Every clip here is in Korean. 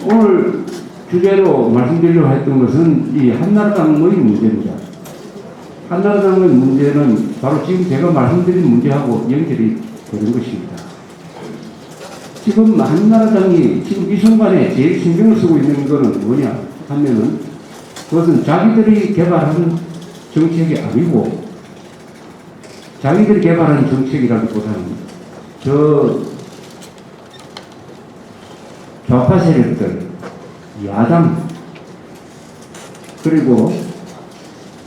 오늘 주제로 말씀드리려고 했던 것은 이 한나라당의 문제입니다. 한나라당의 문제는 바로 지금 제가 말씀드린 문제하고 연결이 되는 것입니다. 지금 한나라당이 지금 이 순간에 제일 신경을 쓰고 있는 것은 뭐냐 하면은 그것은 자기들이 개발한 정책이 아니고 자기들이 개발한 정책이라기보다는 저 좌파 세력들, 야당, 그리고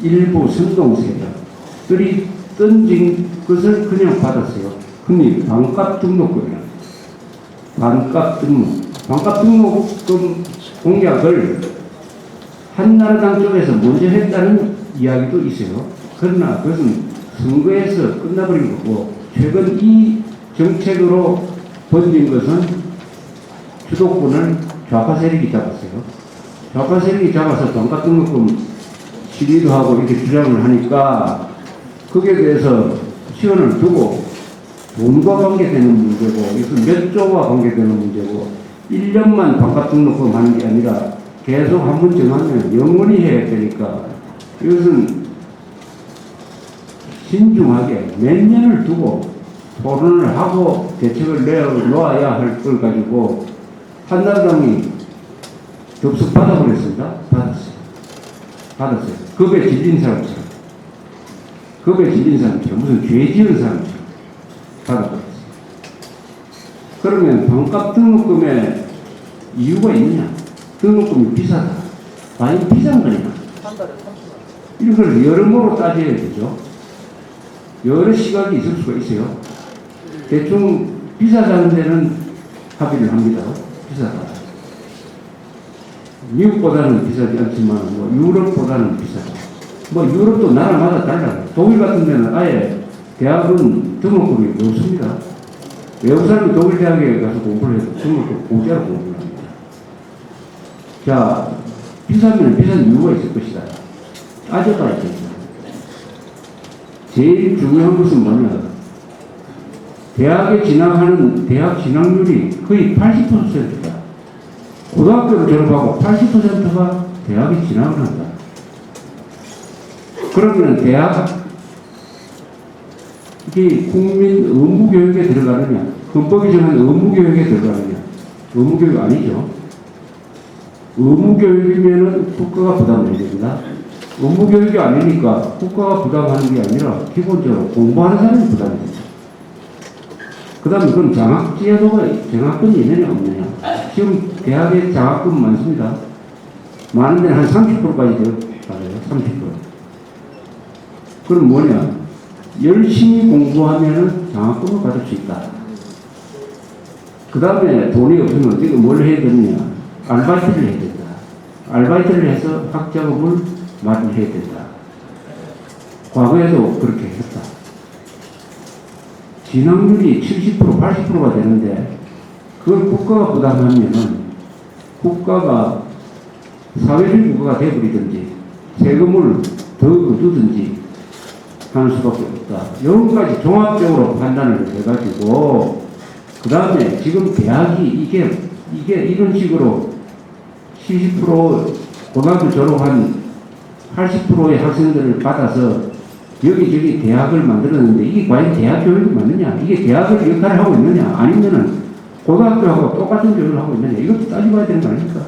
일부 선동 세력들이 던진 것을 그냥 받았어요. 흔히 반값 등록금이라. 반값 등록금 공약을 한나라당 쪽에서 먼저 했다는 이야기도 있어요. 그러나 그것은 선거에서 끝나버린 거고, 최근 이 정책으로 번진 것은 주도권을 좌파 세력이 잡았어요. 좌파 세력이 잡아서 반값 등록금 시위도 하고 이렇게 주장을 하니까 거기에 대해서 시간을 두고 돈과 관계되는 문제고, 이것은 몇 조와 관계되는 문제고, 1년만 반값 등록금 하는 게 아니라 계속 한 번 정하면 영원히 해야 되니까 이것은 신중하게 몇 년을 두고 토론을 하고 대책을 내놓아야 할 걸 가지고 한나라당이 접수 받아버렸습니다. 받았어요. 겁에 질린 사람처럼. 무슨 죄 지은 사람처럼 받아버렸어요. 그러면 반값 등록금에 이유가 있느냐? 등록금이 비싸다. 많이 비싼 거냐? 한 달에 30만 원. 이런 걸 여러모로 따져야 되죠. 여러 시각이 있을 수가 있어요. 대충 비싸다는 데는 합의를 합니다. 비싸다. 미국보다는 비싸지 않지만 뭐 유럽보다는 비싸다. 뭐 유럽도 나라마다 달라요. 독일 같은 데는 아예 대학은 등록금이 없습니다. 외국 사람이 독일 대학에 가서 공부를 해도 등록금 공짜로 공부를 합니다. 자, 비싸면 비싼 이유가 있을 것이다. 따져봐야 됩니다. 제일 중요한 것은 뭐냐? 대학에 진학하는 대학 진학률이 거의 80%다. 고등학교를 졸업하고 80%가 대학에 진학을 한다. 그러면 대학, 이게 국민 의무교육에 들어가느냐, 헌법이 정한 의무교육에 들어가느냐, 의무교육 아니죠. 의무교육이면은 국가가 부담을 해야 됩니다. 의무교육이 아니니까 국가가 부담하는 게 아니라 기본적으로 공부하는 사람이 부담이 됩니다. 그 다음에 그럼 장학금이 있느냐 없느냐. 지금 대학에 장학금 많습니다. 많은 데는 한 30%까지 받아요. 30%. 그럼 뭐냐. 열심히 공부하면 장학금을 받을 수 있다. 그 다음에 돈이 없으면 어떻게 뭘 해야 되느냐. 알바이트를 해야 된다. 알바이트를 해서 학자금을 마련해야 된다. 과거에도 그렇게 했다. 진학률이 70%, 80%가 되는데 그걸 국가가 부담하면은 국가가 사회주의 국가가 되어버리든지 세금을 더 얻든지 하는 수밖에 없다. 이런 가지 종합적으로 판단을 해가지고 그 다음에 지금 대학이 이게 이런 식으로 70% 고등학교 졸업한 80%의 학생들을 받아서 여기저기 대학을 만들었는데 이게 과연 대학 교육이 맞느냐? 이게 대학을 역할을 하고 있느냐? 아니면은 고등학교하고 똑같은 교육을 하고 있느냐? 이것도 따져봐야 되는 거 아닙니까?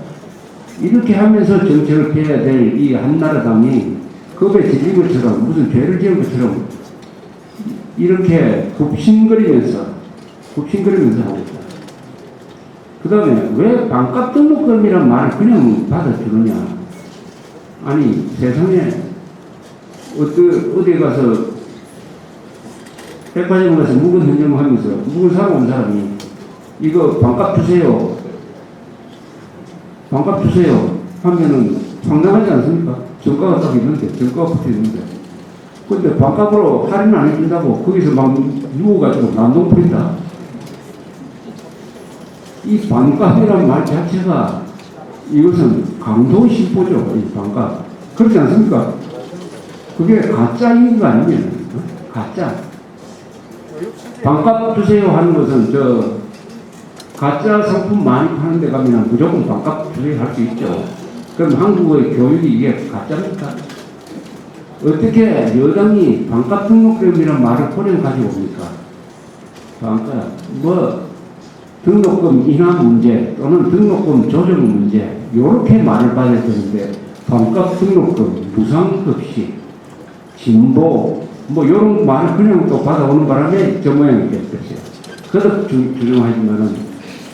이렇게 하면서 정책을 펴야 될 이 한나라당이 겁에 질린 것처럼 무슨 죄를 지은 것처럼 이렇게 굽신거리면서 하고 있다. 그 다음에 왜 반값 등록금이란 말을 그냥 받아주느냐? 아니 세상에 어디 가서 백화점 가서 물건 흥정하면서 물건 사러 온 사람이 이거 반값 주세요 하면은 황당하지 않습니까? 정가가 딱 있는데 정가가 붙어 있는데 근데 반값으로 할인 안 해준다고 거기서 막 누워가지고 난동 부린다. 이 반값이란 말 자체가 이것은 강도 심보죠. 이 반값 그렇지 않습니까? 그게 가짜인 거 아니면 가짜. 반값 주세요 하는 것은 가짜 상품 많이 파는 데 가면 무조건 반값 주의할 수 있죠. 그럼 한국의 교육이 이게 가짜입니까? 어떻게 여당이 반값 등록금이라는 말을 그냥 가지고 옵니까? 반값, 등록금 인하 문제 또는 등록금 조정 문제, 요렇게 말을 받아야 되는데, 반값 등록금, 무상급식, 진보, 요런 말을 그냥 또 받아오는 바람에 저 모양이 됐겠어요. 그렇게 주장하지만은,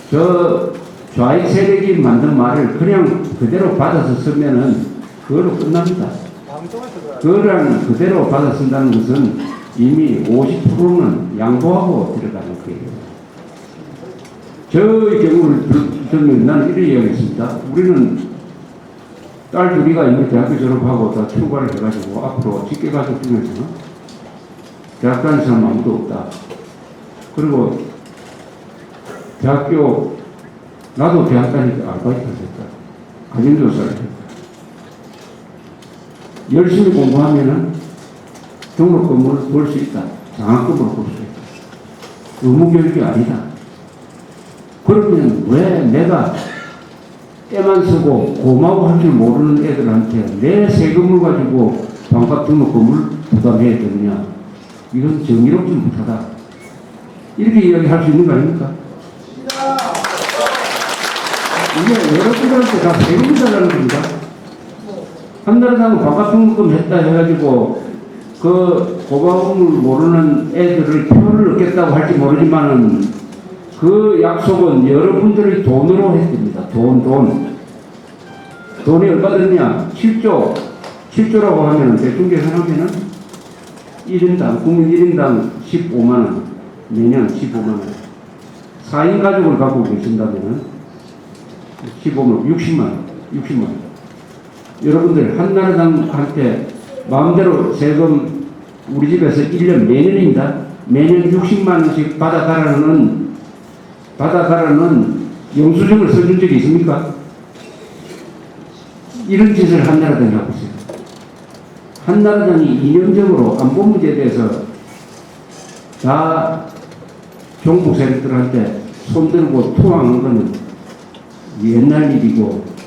저 좌익 세력이 만든 말을 그냥 그대로 받아서 쓰면은, 그걸로 끝납니다. 방송에서 그거랑 그대로 받아 쓴다는 것은 이미 50%는 양보하고 들어가는 거예요. 저의 경우를 들면 나는 이렇게 이야기했습니다. 우리는 딸 둘이가 이미 대학교 졸업하고 다 출가를 해가지고 앞으로 직계가족 중에서 대학 다니는 사람 아무도 없다. 그리고 나도 대학 다닐 때 아르바이트를 했다. 가정교사를 했다. 열심히 공부하면은 등록금을 벌 수 있다. 장학금으로 벌 수 있다. 의무교육이 아니다. 그러면 왜 내가 때만 쓰고 고마워할 줄 모르는 애들한테 내 세금을 가지고 반값 등록금을 부담해야 되느냐. 이건 정의롭지 못하다. 이렇게 이야기할 수 있는 거 아닙니까? 이게 여러분들한테 다 세금이 달라는 겁니다. 한나라당은 반값 등록금 했다 해가지고 그 고마움을 모르는 애들을 표를 얻겠다고 할지 모르지만은 그 약속은 여러분들의 돈으로 했습니다. 돈이 얼마 드냐? 7조라고 하면 대충 계산하면은 1인당, 국민 1인당 15만원, 매년 15만원. 4인 가족을 갖고 계신다면은 15만원, 60만원. 여러분들 한나라당한테 마음대로 세금 우리 집에서 1년 매년입니다. 매년 60만원씩 받아가라는 영수증을 써준 적이 있습니까? 이런 짓을 한나라당이 하고 있어요. 한나라당이 이념적으로 안보 문제에 대해서 다 종북 세력들한테 손들고 투항한 것은 옛날 일이고,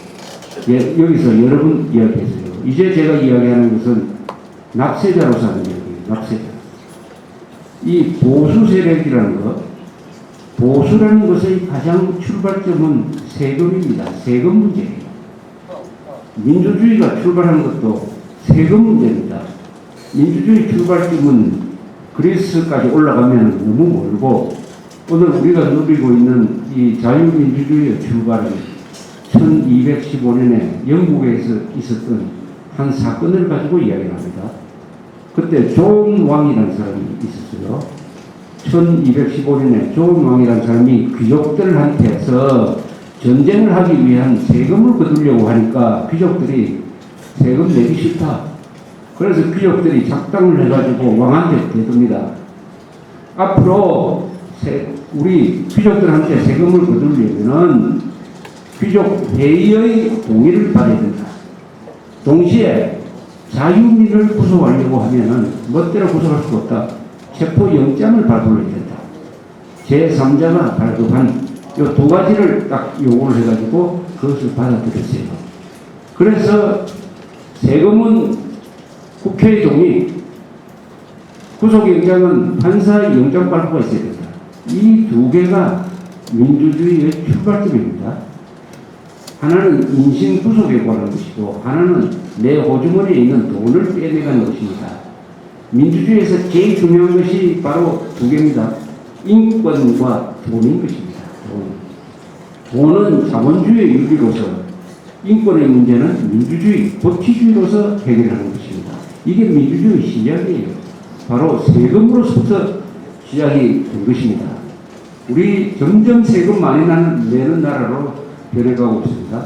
여기서 여러 번 이야기했어요. 이제 제가 이야기하는 것은 납세자로서 하는 이야기예요. 납세자. 이 보수 세력이라는 것, 보수라는 것의 가장 출발점은 세금입니다. 세금 문제예요. 민주주의가 출발하는 것도 세금 문제입니다. 민주주의 출발점은 그리스까지 올라가면 너무 멀고, 오늘 우리가 누리고 있는 이 자유민주주의의 출발은 1215년에 영국에서 있었던 한 사건을 가지고 이야기를 합니다. 그때 존 왕이라는 사람이 있었어요. 1215년에 존 왕이라는 사람이 귀족들한테서 전쟁을 하기 위한 세금을 거두려고 하니까 귀족들이 세금 내기 싫다. 그래서 귀족들이 작당을 해가지고 왕한테 대듭니다. 앞으로 우리 귀족들한테 세금을 거두려면은 귀족 회의의 동의를 받아야 된다. 동시에 자유민을 구속하려고 하면은 멋대로 구속할 수 없다. 체포영장을 발부해야 된다. 제3자가 발급한 이 두 가지를 딱 요구를 해가지고 그것을 받아들였어요. 그래서 세금은 국회의 동의, 구속영장은 판사의 영장 발부가 있어야 된다. 이 두 개가 민주주의의 출발점입니다. 하나는 인신 구속에 관한 것이고, 하나는 내 호주머니에 있는 돈을 빼내가는 것입니다. 민주주의에서 제일 중요한 것이 바로 두 개입니다. 인권과 돈인 것입니다. 돈은 자본주의의 유리로서, 인권의 문제는 민주주의, 법치주의로서 해결하는 것입니다. 이게 민주주의 시작이에요. 바로 세금으로부터 시작이 된 것입니다. 우리 점점 세금 많이 내는 나라로 변해가고 있습니다.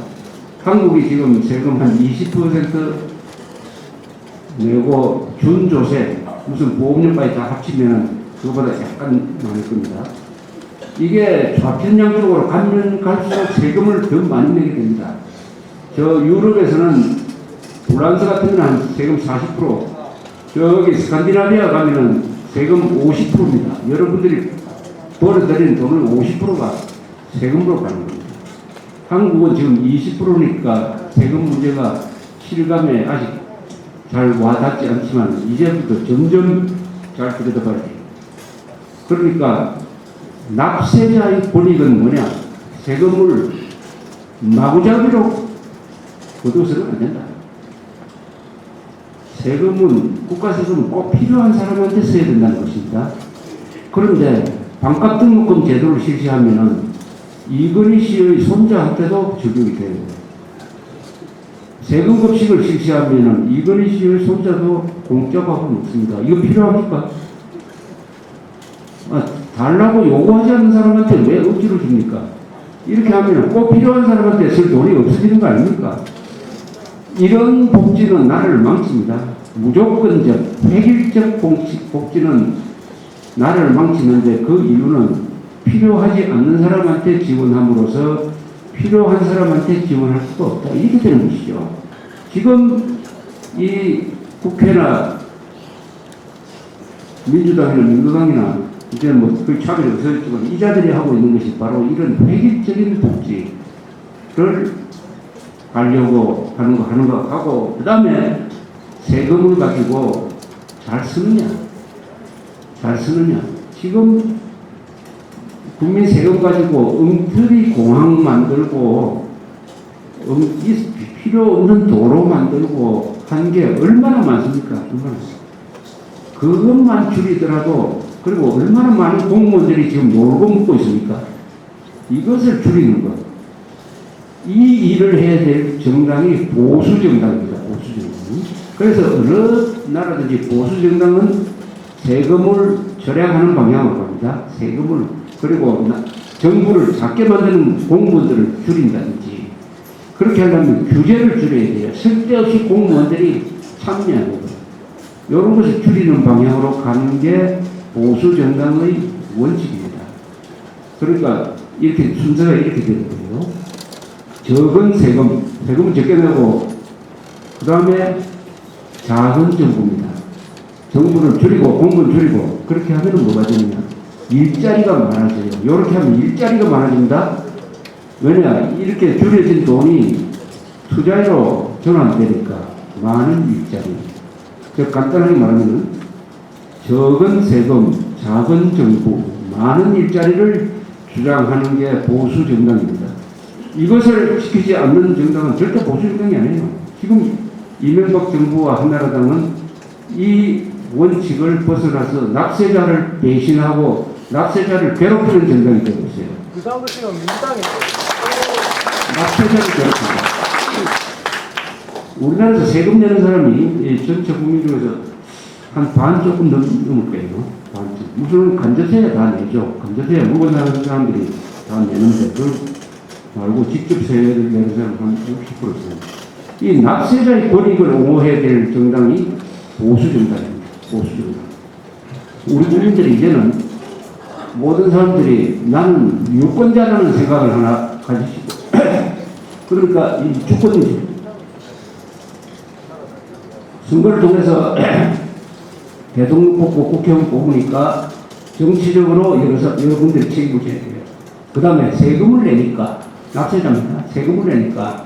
한국이 지금 세금 한 20% 내고 준조세, 무슨 보험료까지 다 합치면 그거보다 약간 많을 겁니다. 이게 좌편향적으로 가면 갈수록 세금을 더 많이 내게 됩니다. 저 유럽에서는 프랑스 같은 경우는 한 세금 40%, 저기 스칸디나비아 가면은 세금 50%입니다. 여러분들이 벌어들이는 돈은 50%가 세금으로 가는 겁니다. 한국은 지금 20%니까 세금 문제가 실감에 아직 잘 와닿지 않지만 이제부터 점점 잘 들여다봐야 돼요. 그러니까 납세자의 권익은 뭐냐? 세금을 마구잡이로 거둬서는 안 된다. 세금은, 국가 세금은 꼭 필요한 사람한테 써야 된다는 것입니다. 그런데 반값 등록금 제도를 실시하면은 이건희 씨의 손자한테도 적용이 돼요. 세금 급식을 실시하면은 이건희 씨의 손자도 공짜밥을 먹습니다. 이거 필요합니까? 달라고 요구하지 않는 사람한테 왜 억지로 줍니까? 이렇게 하면 꼭 필요한 사람한테 쓸 돈이 없어지는 거 아닙니까? 이런 복지는 나라를 망칩니다. 무조건적, 획일적 복지는 나라를 망치는데 그 이유는 필요하지 않는 사람한테 지원함으로써 필요한 사람한테 지원할 수가 없다. 이렇게 되는 것이죠. 지금 이 국회나 민주당이나 민주당이나 이제 그 차별이 없어졌지만 이자들이 하고 있는 것이 바로 이런 획일적인 복지를 하려고 하는 거 하고, 그 다음에 세금을 가지고 잘 쓰느냐. 지금 국민 세금 가지고 엉터리 공항 만들고, 필요 없는 도로 만들고 한 게 얼마나 많습니까? 그것만 줄이더라도, 그리고 얼마나 많은 공무원들이 지금 놀고 먹고 있습니까? 이것을 줄이는 것. 이 일을 해야 될 정당이 보수 정당입니다. 보수 정당. 그래서 어느 나라든지 보수 정당은 세금을 절약하는 방향으로 갑니다. 세금을, 그리고 정부를 작게 만드는 공무원들을 줄인다든지, 그렇게 하려면 규제를 줄여야 돼요. 쓸데없이 공무원들이 참여하는 것. 이런 것을 줄이는 방향으로 가는 게 보수 정당의 원칙입니다. 그러니까 이렇게 순서가 이렇게 되는 거예요. 적은 세금을 적게 내고, 그 다음에 작은 정부입니다. 정부를 줄이고 공무원 줄이고, 그렇게 하면 뭐가 되느냐? 일자리가 많아져요. 이렇게 하면 일자리가 많아집니다. 왜냐? 이렇게 줄여진 돈이 투자로 전환되니까 많은 일자리. 간단하게 말하면 적은 세금, 작은 정부, 많은 일자리를 주장하는 게 보수 정당입니다. 이것을 지키지 않는 정당은 절대 보수 정당이 아니에요. 지금 이명박 정부와 한나라당은 이 원칙을 벗어나서 납세자를 배신하고 납세자를 괴롭히는 정당이 되고 있어요. 그 다음으로 지금 민주당인데. 납세자를 괴롭힙니다. 우리나라에서 세금 내는 사람이 전체 국민 중에서 한 반 조금 넘을 거예요. 반쯤. 무슨 간접세에 다 내죠. 간접세에 물건 사는 사람들이 다 내는데, 그걸 말고 직접 세를 내는 사람 한 60%입니다. 이 납세자의 권익을 옹호해야 될 정당이 보수 정당입니다. 보수 정당. 우리 국민들이 이제는 모든 사람들이 나는 유권자라는 생각을 하나 가지시고, 그러니까 이 주권이죠. 선거를 통해서 대통령 뽑고 국회의원 뽑으니까 정치적으로 여러분들이 책임을 져야 돼요. 그 다음에 세금을 내니까, 납세자입니다. 세금을 내니까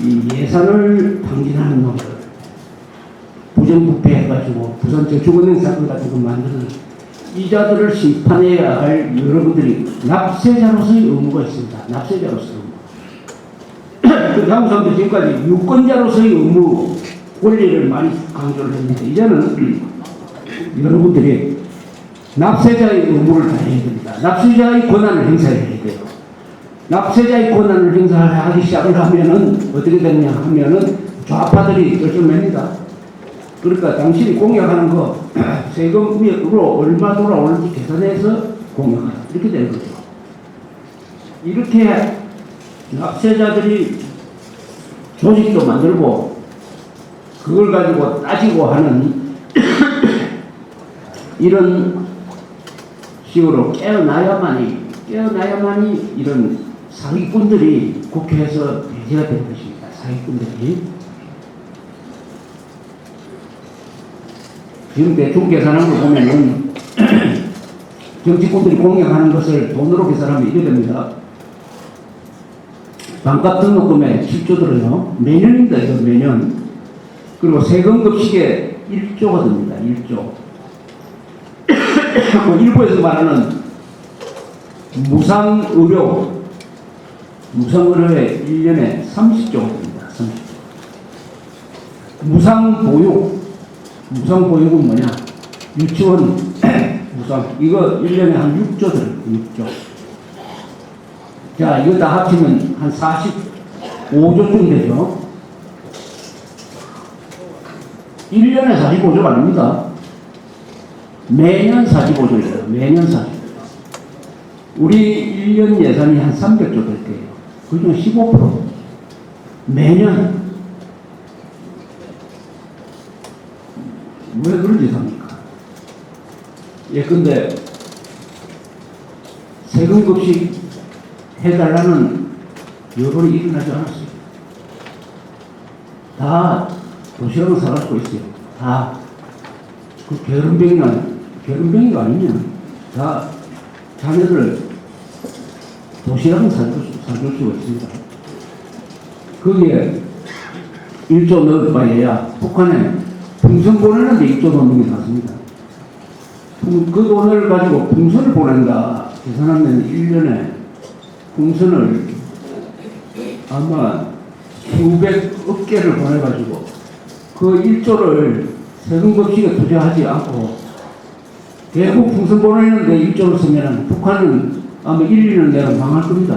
이 예산을 탕진하는 놈들, 부정부패해가지고 부산저축은행 사건 같은 거 만드는 이자들을 심판해야 할 여러분들이 납세자로서의 의무가 있습니다. 납세자로서의 의무. 그 다음 사람들 지금까지 유권자로서의 의무, 권리를 많이 강조를 했는데, 이제는 여러분들이 납세자의 의무를 다해야 됩니다. 납세자의 권한을 행사해야 돼요. 납세자의 권한을 행사하기 시작을 하면은 어떻게 되느냐 하면은 좌파들이 결정합니다. 그러니까 당신이 공약하는 거 세금으로 얼마 돌아오는지 계산해서 공약하라. 이렇게 되는 거죠. 이렇게 납세자들이 조직도 만들고 그걸 가지고 따지고 하는 이런 식으로 깨어나야만이 이런 사기꾼들이 국회에서 배제가 되는 것입니다. 사기꾼들이. 지금 대충 계산한 거 보면은 정치권들이 공약하는 것을 돈으로 계산하면 이래 됩니다. 반값 등록금의 7조들은요, 매년입니다, 이거 매년. 그리고 세금급식에 1조가 됩니다, 1조. 일부에서 말하는 무상의료에 1년에 30조가 됩니다, 30조. 무상보육은 뭐냐? 유치원 무상, 이거 1년에 한 6조 들어요, 6조. 자, 이거 다 합치면 한 45조 정도 되죠. 1년에 45조가 아닙니다. 매년 45조예요. 매년 45조. 우리 1년 예산이 한 300조 될 거예요. 그중에 15%. 매년. 왜 그런지 삽니까? 예컨대 세금급식 해달라는 여론이 일어나지 않았어요. 다 도시락을 사가지고 있어요. 다. 그 게으름뱅이가 아니면 다 자녀들 도시락을 사줄 수가 있습니다. 거기에 1조 넣어봐야 북한에 풍선 보내는데 2조 넣는 게 낫습니다. 그 돈을 가지고 풍선을 보낸다 계산하면 1년에 풍선을 아마 수백억 개를 보내가지고 그 1조를 세금급식에 투자하지 않고 대북 풍선 보내는데 1조를 쓰면 북한은 아마 1, 2년 내로 망할 겁니다.